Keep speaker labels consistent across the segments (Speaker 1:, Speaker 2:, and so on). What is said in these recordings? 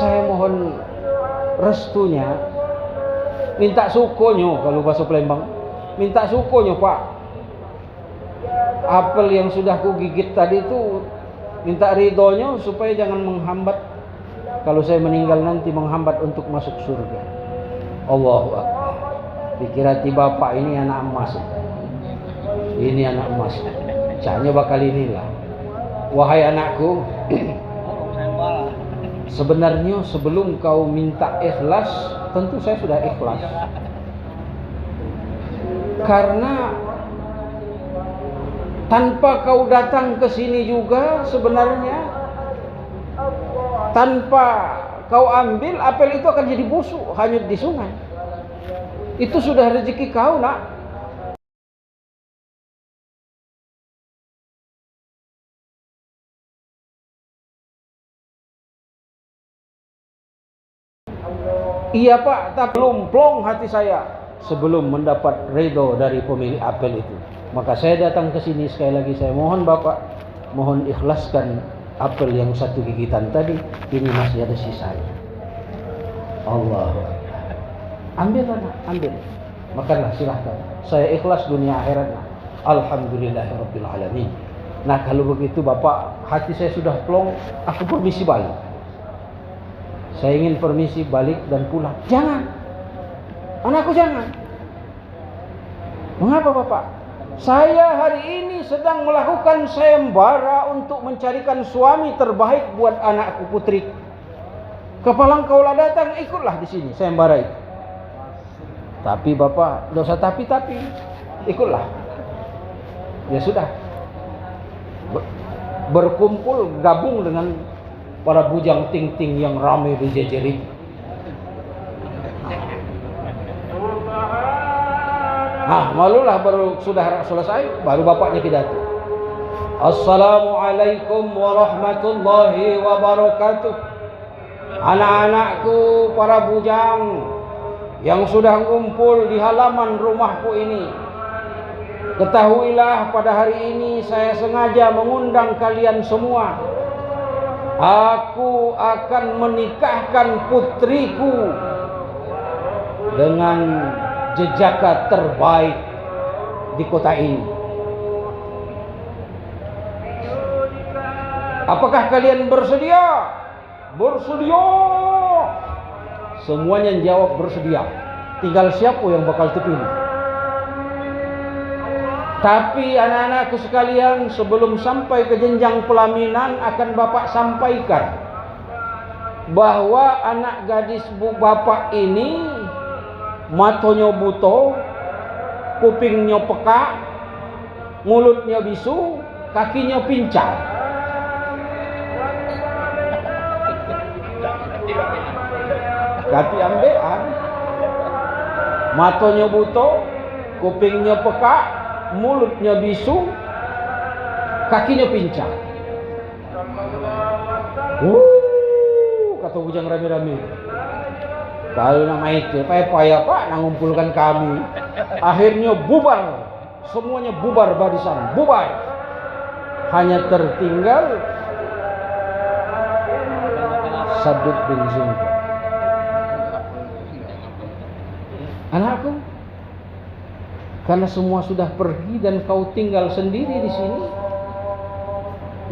Speaker 1: saya mohon restunya, minta sukonyo kalau bahasa Palembang, minta sukonyo Pak. Apel yang sudah ku gigit tadi itu minta ridhonya supaya jangan menghambat kalau saya meninggal nanti, menghambat untuk masuk surga. Allahu Akbar. Dikira bapak ini anak emas, ini anak emas, caknya bakal inilah. Wahai anakku, sebenarnya sebelum kau minta ikhlas, tentu saya sudah ikhlas. Karena tanpa kau datang ke sini juga sebenarnya, tanpa kau ambil, apel itu akan jadi busuk, hanyut di sungai. Itu sudah rezeki kau, nak. Iya Pak, tapi belum plong hati saya sebelum mendapat ridho dari pemilik apel itu. Maka saya datang ke sini sekali lagi, saya mohon Bapak, mohon ikhlaskan apel yang satu gigitan tadi, ini masih ada sisanya. Allah, ambil anak, ambil, makanlah silahkan. Saya ikhlas dunia akhirat. Alhamdulillahirabbil alamin. Nah kalau begitu Bapak, hati saya sudah plong, aku permisi balik. Saya ingin permisi balik dan pulang. Jangan, anakku jangan. Mengapa Bapak? Saya hari ini sedang melakukan sayembara untuk mencarikan suami terbaik buat anakku putri. Kepalang kaulah datang, ikutlah di sini sayembara itu. Tapi Bapak, tidak usah tapi, ikutlah. Ya sudah, berkumpul, gabung dengan para bujang ting-ting yang ramai berjejer itu. Malulah baru sudah selesai, baru bapaknya pidato. Assalamualaikum warahmatullahi wabarakatuh. Anak-anakku, para bujang yang sudah kumpul di halaman rumahku ini, ketahuilah pada hari ini saya sengaja mengundang kalian semua. Aku akan menikahkan putriku dengan jejaka terbaik di kota ini. Apakah kalian bersedia? Bersedia. Semuanya jawab bersedia. Tinggal siapa yang bakal terpilih. Tapi anak-anakku sekalian, sebelum sampai ke jenjang pelaminan akan Bapak sampaikan bahwa anak gadis Bapak ini matanya buta, kupingnya peka, mulutnya bisu, kakinya pincang. Kati ambean, matanya buta, kupingnya peka, mulutnya bisu, kakinya pincang. Kata bujang rame-rame. Kalau nama itu payah Pak mengumpulkan kami. Akhirnya bubar, semuanya bubar barisan, bubar. Hanya tertinggal Sabit bin Zungka. Anakku, karena semua sudah pergi dan kau tinggal sendiri di sini,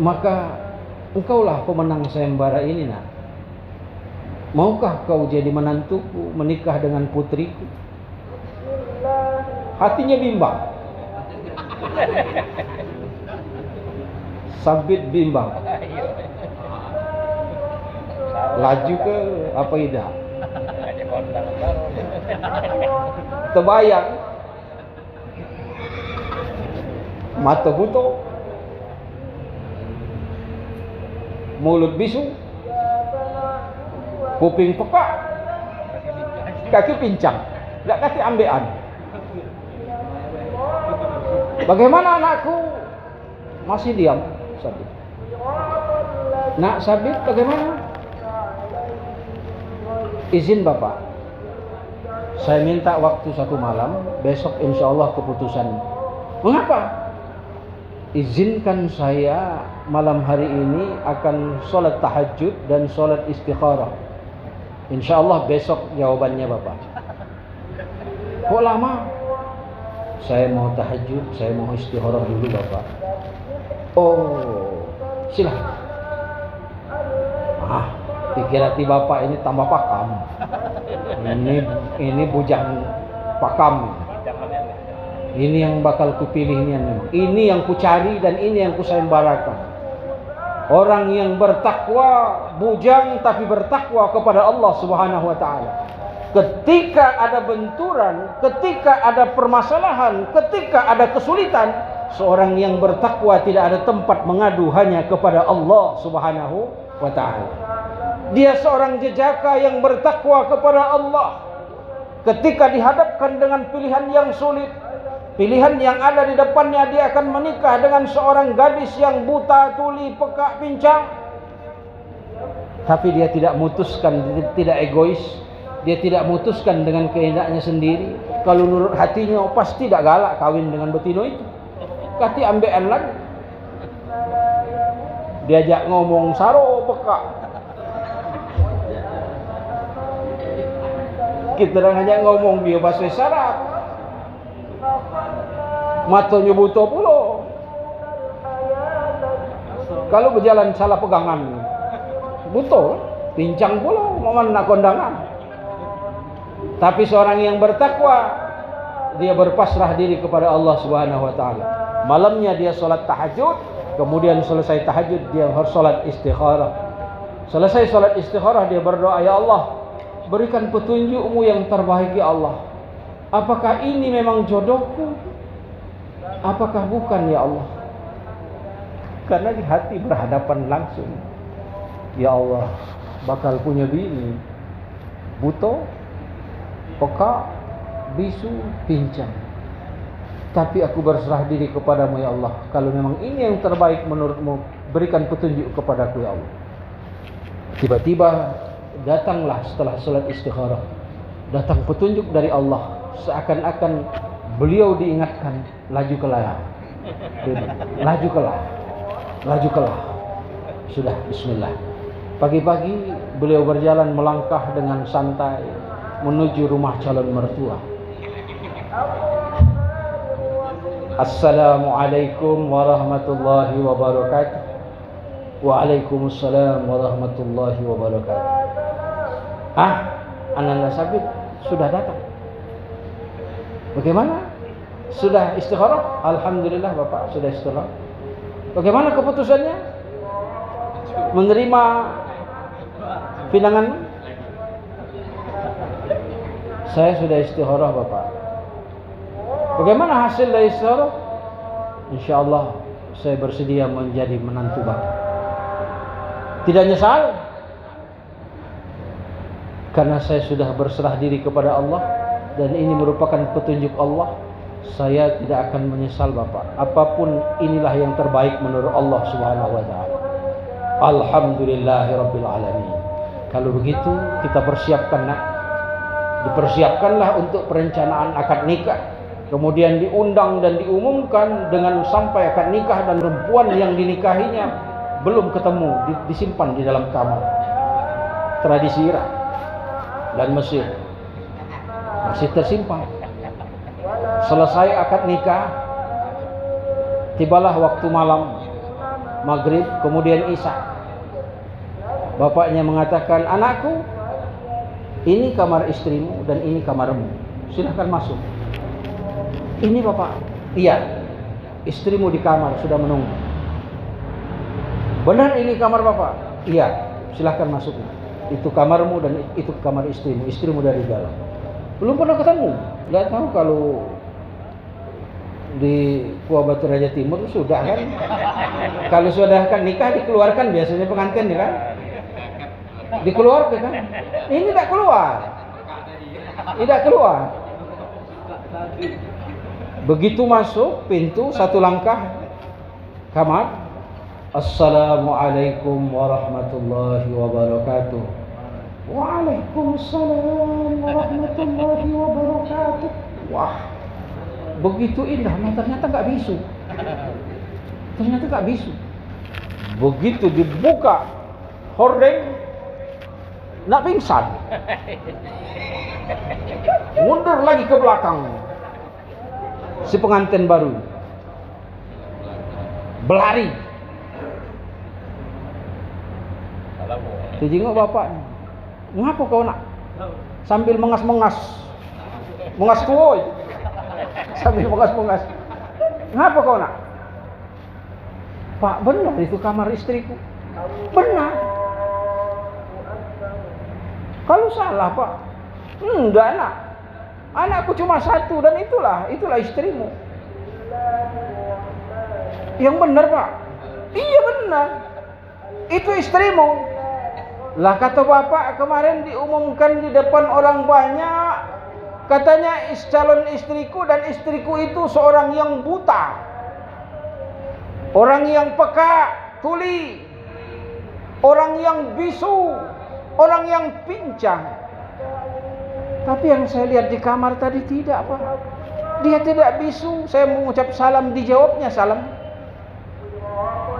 Speaker 1: maka engkaulah pemenang sayembara ini, nak. Maukah kau jadi menantuku, menikah dengan putriku? Hatinya bimbang. Sabit bimbang. Laju ke apa tidak? Terbayang. Mata buta, mulut bisu, kuping peka, kaki pincang, tidak kaki ambean. Bagaimana anakku? Masih diam Sabit. Nak Sabit, bagaimana? Izin Bapak, saya minta waktu 1 malam, besok insya Allah keputusan. Mengapa? Izinkan saya malam hari ini akan sholat tahajud dan sholat istikharah. Insya Allah besok jawabannya Bapak. Kok lama? Saya mau tahajud, saya mau istikharah dulu Bapak. Oh, silahkan. Pikir hati Bapak ini tambah pakam. Ini bujang pakam. Ini yang bakal kupilih ini memang. Ini yang kucari dan ini yang kusayembarakan. Orang yang bertakwa, bujang tapi bertakwa kepada Allah Subhanahu wa taala. Ketika ada benturan, ketika ada permasalahan, ketika ada kesulitan, seorang yang bertakwa tidak ada tempat mengadu hanya kepada Allah Subhanahu wa taala. Dia seorang jejaka yang bertakwa kepada Allah. Ketika dihadapkan dengan pilihan yang sulit, pilihan yang ada di depannya, dia akan menikah dengan seorang gadis yang buta, tuli, pekak, pincang. Tapi dia tidak memutuskan, tidak egois. Dia tidak memutuskan dengan kehendaknya sendiri. Kalau menurut hatinya, pasti tidak galak kawin dengan betino itu. Kati ambean lagi. Diajak ngomong saro pekak. Kita ngajak ngomong dia bahasa isyarat. Matanya buta pula. Kalau berjalan salah pegangan, buta, pincang pula, momen nak kondangan. Tapi seorang yang bertakwa, dia berpasrah diri kepada Allah Subhanahu wa taala. Malamnya dia salat tahajud, kemudian selesai tahajud dia harus salat istikharah. Selesai salat istikharah dia berdoa, ya Allah, berikan petunjukmu yang terbaik ya Allah. Apakah ini memang jodohku? Apakah bukan ya Allah? Karena di hati berhadapan langsung. Ya Allah, bakal punya bini buta, peka, bisu, pincang. Tapi aku berserah diri kepadamu ya Allah. Kalau memang ini yang terbaik menurutmu, berikan petunjuk kepadaku ya Allah. Tiba-tiba datanglah setelah salat istikharah, datang petunjuk dari Allah. Seakan-akan beliau diingatkan, lajulah, lajulah. Sudah, bismillah. Pagi-pagi beliau berjalan melangkah dengan santai menuju rumah calon mertua. Assalamualaikum warahmatullahi wabarakatuh. Waalaikumsalam warahmatullahi wabarakatuh. Ananda Sabit sudah datang. Bagaimana? Sudah istikharah? Alhamdulillah Bapak sudah istikharah. Bagaimana keputusannya? Menerima pinangan? Saya sudah istikharah Bapak. Bagaimana hasil dari istikharah? InsyaAllah saya bersedia menjadi menantu Bapak. Tidak nyesal, karena saya sudah berserah diri kepada Allah dan ini merupakan petunjuk Allah. Saya tidak akan menyesal Bapak. Apapun inilah yang terbaik menurut Allah Subhanahu wa taala. Alhamdulillahirabbil alamin. Kalau begitu kita persiapkan nak. Dipersiapkanlah untuk perencanaan akad nikah. Kemudian diundang dan diumumkan dengan sampai akad nikah dan perempuan yang dinikahinya belum ketemu, disimpan di dalam kamar. Tradisi Irak dan Mesir masih tersimpan. Selesai akad nikah, tibalah waktu malam, maghrib, kemudian isya. Bapaknya mengatakan, anakku, ini kamar istrimu dan ini kamarmu, silahkan masuk. Ini Bapak, iya, istrimu di kamar sudah menunggu. Benar ini kamar Bapak? Iya, silahkan masuk. Itu kamarmu dan itu kamar istrimu. Istrimu dari dalam. Belum pernah ketemu. Gak tahu kalau di Kuah Batu Raja Timur sudah kan. Kalau sudah kan nikah dikeluarkan biasanya pengantin ya kan. Dikeluarkan kan. Ini tidak keluar. Tidak keluar. Begitu masuk pintu satu langkah kamar. Assalamualaikum warahmatullahi wabarakatuh. Waalaikumsalam warahmatullahi wabarakatuh. Wah, begitu indah, ternyata nggak bisu. Ternyata nggak bisu. Begitu dibuka hordeng, nak pingsan. Mundur lagi ke belakang. Si pengantin baru berlari. Dijenguk bapak. Ngapa kau nak? Sambil mengas-mengas. Mengas kuoy. Sambil mengas-mengas. Ngapa kau nak? Pak, benar itu kamar istriku. Benar. Kalau salah, Pak. Enggak, nak. Anakku cuma satu dan itulah istrimu. Yang benar, Pak. Iya benar. Itu istrimu. Lah kata bapak kemarin diumumkan di depan orang banyak. Katanya calon istriku dan istriku itu seorang yang buta. Orang yang peka, tuli. Orang yang bisu. Orang yang pincang. Tapi yang saya lihat di kamar tadi tidak, Pak. Dia tidak bisu. Saya mengucap salam, dijawabnya salam.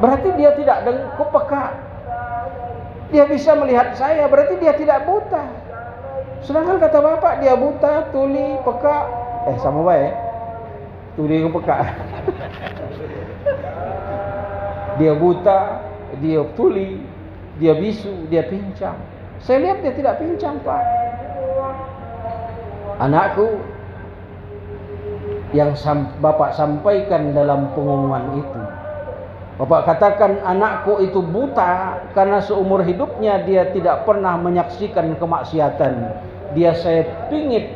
Speaker 1: Berarti dia tidak peka. Dia bisa melihat saya, berarti dia tidak buta. Sedangkan kata bapak dia buta, tuli, peka. Sama baik. Tuli ke peka. Dia buta, dia tuli, dia bisu, dia pincang. Saya lihat dia tidak pincang, Pak. Anakku yang bapak sampaikan dalam pengumuman itu, bapak katakan anakku itu buta karena seumur hidupnya dia tidak pernah menyaksikan kemaksiatan. Dia saya pingit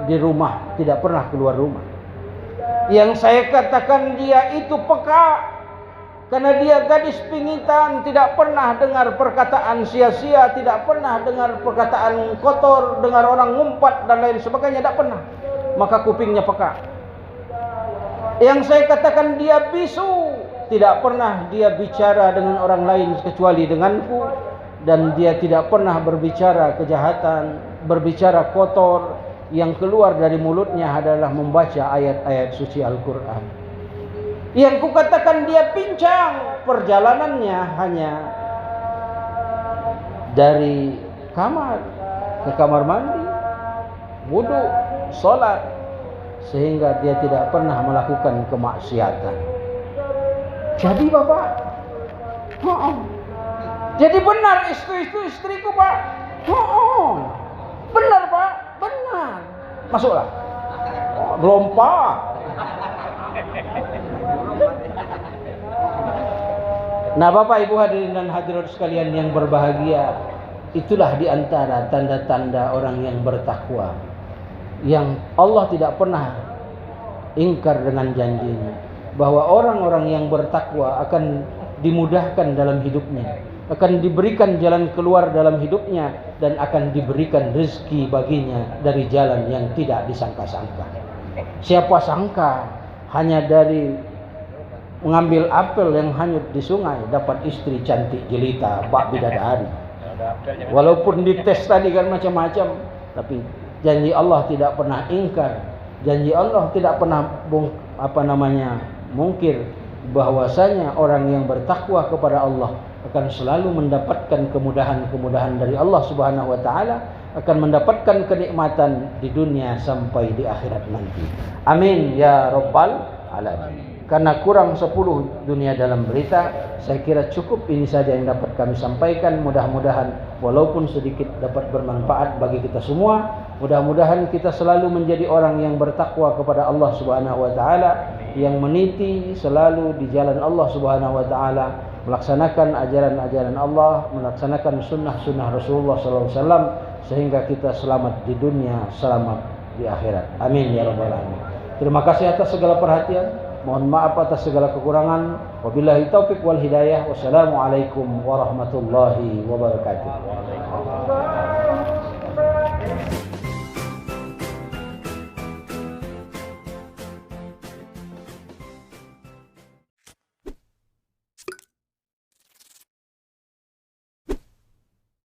Speaker 1: di rumah, tidak pernah keluar rumah. Yang saya katakan dia itu peka karena dia gadis pingitan, tidak pernah dengar perkataan sia-sia, tidak pernah dengar perkataan kotor, dengar orang ngumpat dan lain sebagainya, tidak pernah. Maka kupingnya peka. Yang saya katakan dia bisu, tidak pernah dia bicara dengan orang lain kecuali denganku, dan dia tidak pernah berbicara kejahatan, berbicara kotor. Yang keluar dari mulutnya adalah membaca ayat-ayat suci Al-Quran. Yang kukatakan dia pincang, perjalanannya hanya dari kamar ke kamar mandi, wudu, sholat, sehingga dia tidak pernah melakukan kemaksiatan. Jadi bapak, jadi benar itu istriku, Pak. Benar, Pak, benar. Masuklah. Belum, Pak. Nah, Bapak Ibu hadirin dan hadirat sekalian yang berbahagia, itulah di antara tanda-tanda orang yang bertakwa, yang Allah tidak pernah ingkar dengan janjinya, bahwa orang-orang yang bertakwa akan dimudahkan dalam hidupnya, akan diberikan jalan keluar dalam hidupnya, dan akan diberikan rezeki baginya dari jalan yang tidak disangka-sangka. Siapa sangka hanya dari mengambil apel yang hanyut di sungai dapat istri cantik jelita, bak bidadari. Walaupun dites tadi kan macam-macam, tapi janji Allah tidak pernah ingkar. Janji Allah tidak pernah mungkir bahwasanya orang yang bertakwa kepada Allah akan selalu mendapatkan kemudahan-kemudahan dari Allah Subhanahu wa taala, akan mendapatkan kenikmatan di dunia sampai di akhirat nanti. Amin ya rabbal alamin. Karena kurang 10 dunia dalam berita, saya kira cukup ini saja yang dapat kami sampaikan. Mudah-mudahan walaupun sedikit dapat bermanfaat bagi kita semua. Mudah-mudahan kita selalu menjadi orang yang bertakwa kepada Allah Subhanahu wa taala, yang meniti selalu di jalan Allah Subhanahu wa taala, melaksanakan ajaran-ajaran Allah, melaksanakan sunnah-sunnah Rasulullah sallallahu alaihi wasallam, sehingga kita selamat di dunia, selamat di akhirat. Amin ya rabbal alamin. Terima kasih atas segala perhatian. Mohon maaf atas segala kekurangan. Wabillahi taufik wal hidayah. Wassalamualaikum warahmatullahi wabarakatuh.